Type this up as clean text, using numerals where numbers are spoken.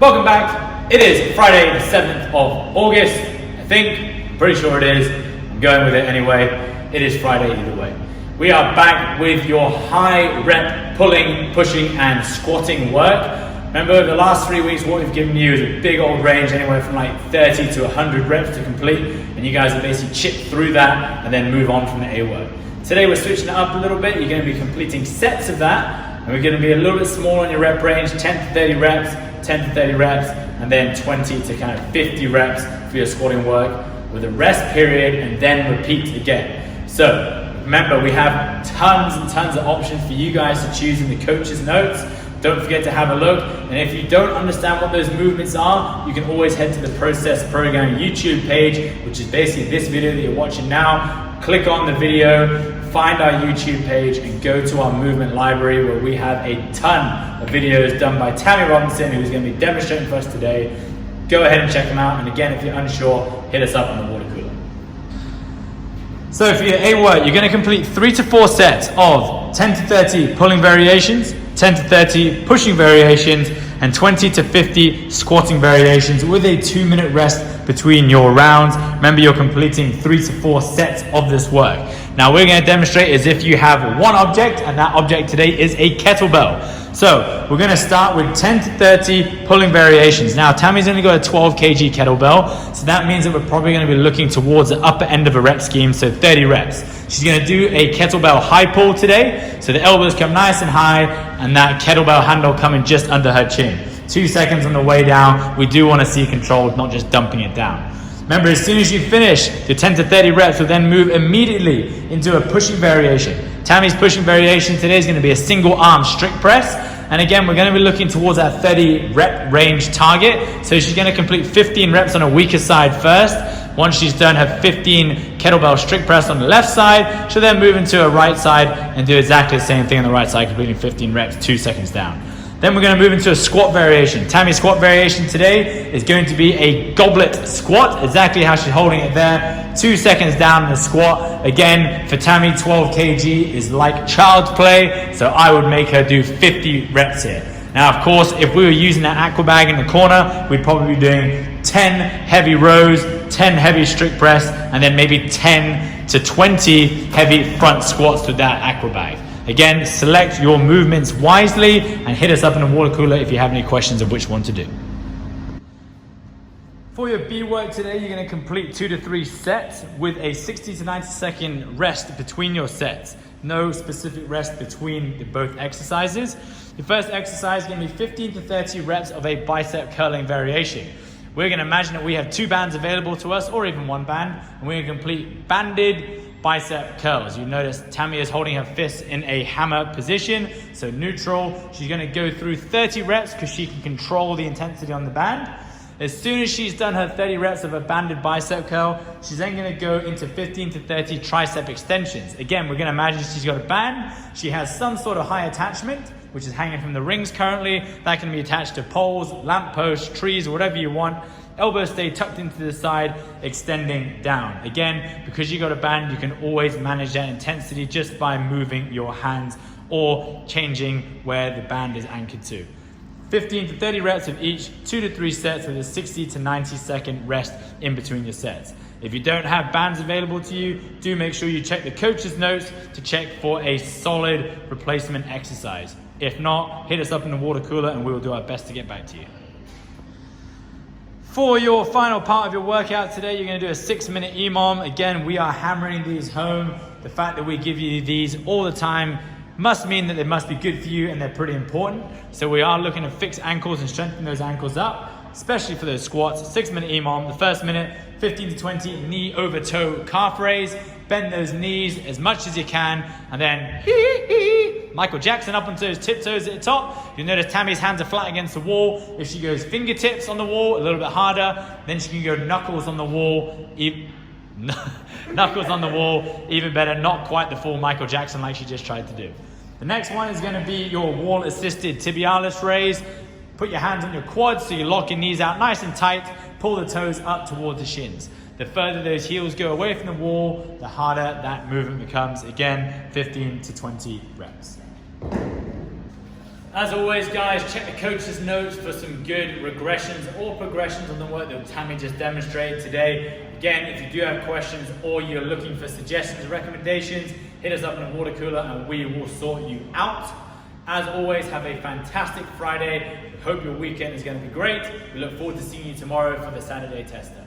Welcome back. It is Friday the 7th of August, I think. I'm pretty sure it is. I'm going with it anyway. It is Friday either way. We are back with your high rep pulling, pushing and squatting work. Remember the last 3 weeks what we've given you is a big old range anywhere from like 30 to 100 reps to complete, and you guys will basically chip through that and then move on from the A work. Today we're switching it up a little bit. You're going to be completing sets of that, and we're going to be a little bit smaller on your rep range, 10 to 30 reps, 10 to 30 reps, and then 20 to kind of 50 reps for your squatting work with a rest period and then repeat again. So remember, we have tons and tons of options for you guys to choose in the coach's notes. Don't forget to have a look. And if you don't understand what those movements are, you can always head to the Process Program YouTube page, which is basically this video that you're watching now. Click on the video, find our YouTube page and go to our movement library where we have a ton of videos done by Tammy Robinson, who's going to be demonstrating for us today. Go ahead and check them out. And again, if you're unsure, hit us up on the water cooler. So for your A work, you're going to complete 3 to 4 sets of 10 to 30 pulling variations, 10 to 30 pushing variations, and 20 to 50 squatting variations with a 2-minute rest between your rounds. Remember, you're completing 3 to 4 sets of this work. Now we're going to demonstrate as if you have one object, and that object today is a kettlebell. So we're going to start with 10 to 30 pulling variations. Now Tammy's only got a 12 kg kettlebell, so that means that we're probably going to be looking towards the upper end of a rep scheme, so 30 reps. She's going to do a kettlebell high pull today, so the elbows come nice and high and that kettlebell handle coming just under her chin. 2 seconds on the way down. We do want to see controlled, not just dumping it down. Remember, as soon as you finish the 10 to 30 reps, we'll then move immediately into a pushing variation. Tammy's pushing variation today is going to be a single arm strict press. And again, we're going to be looking towards that 30 rep range target. So she's going to complete 15 reps on a weaker side first. Once she's done her 15 kettlebell strict press on the left side, she'll then move into a right side and do exactly the same thing on the right side, completing 15 reps, 2 seconds down. Then we're going to move into a squat variation. Tammy's squat variation today is going to be a goblet squat, exactly how she's holding it there. 2 seconds down in the squat. Again, for Tammy, 12 kg is like child's play, so I would make her do 50 reps here. Now, of course, if we were using that aqua bag in the corner, we'd probably be doing 10 heavy rows, 10 heavy strict press, and then maybe 10 to 20 heavy front squats with that aqua bag. Again, select your movements wisely and hit us up in the water cooler if you have any questions of which one to do. For your B work today, you're going to complete 2 to 3 sets with a 60 to 90 second rest between your sets. No specific rest between both exercises. The first exercise is going to be 15 to 30 reps of a bicep curling variation. We're going to imagine that we have 2 bands available to us, or even 1 band, and we're going to complete banded bicep curls. You notice Tammy is holding her fists in a hammer position, so neutral. She's going to go through 30 reps because she can control the intensity on the band. As soon as she's done her 30 reps of a banded bicep curl, she's then going to go into 15 to 30 tricep extensions. Again, we're going to imagine she's got a band. She has some sort of high attachment, which is hanging from the rings currently. That can be attached to poles, lampposts, trees, whatever you want. Elbows stay tucked into the side, extending down. Again, because you got a band, you can always manage that intensity just by moving your hands or changing where the band is anchored to. 15 to 30 reps of each, 2 to 3 sets with a 60 to 90 second rest in between your sets. If you don't have bands available to you, do make sure you check the coach's notes to check for a solid replacement exercise. If not, hit us up in the water cooler and we will do our best to get back to you. For your final part of your workout today, you're going to do a 6-minute EMOM. Again, we are hammering these home. The fact that we give you these all the time must mean that they must be good for you and they're pretty important. So we are looking to fix ankles and strengthen those ankles up, especially for those squats. 6-minute EMOM. The first minute, 15 to 20 knee over toe calf raise. Bend those knees as much as you can, and then Michael Jackson up onto those tiptoes at the top. You'll notice Tammy's hands are flat against the wall. If she goes fingertips on the wall, a little bit harder, then she can go knuckles on the wall. Knuckles on the wall, even better. Not quite the full Michael Jackson like she just tried to do. The next one is going to be your wall assisted tibialis raise. Put your hands on your quads so you lock your knees out nice and tight. Pull the toes up towards the shins. The further those heels go away from the wall, the harder that movement becomes. Again, 15 to 20 reps. As always, guys, check the coach's notes for some good regressions or progressions on the work that Tammy just demonstrated today. Again, if you do have questions or you're looking for suggestions or recommendations, hit us up in the water cooler and we will sort you out. As always, have a fantastic Friday. We hope your weekend is going to be great. We look forward to seeing you tomorrow for the Saturday tester.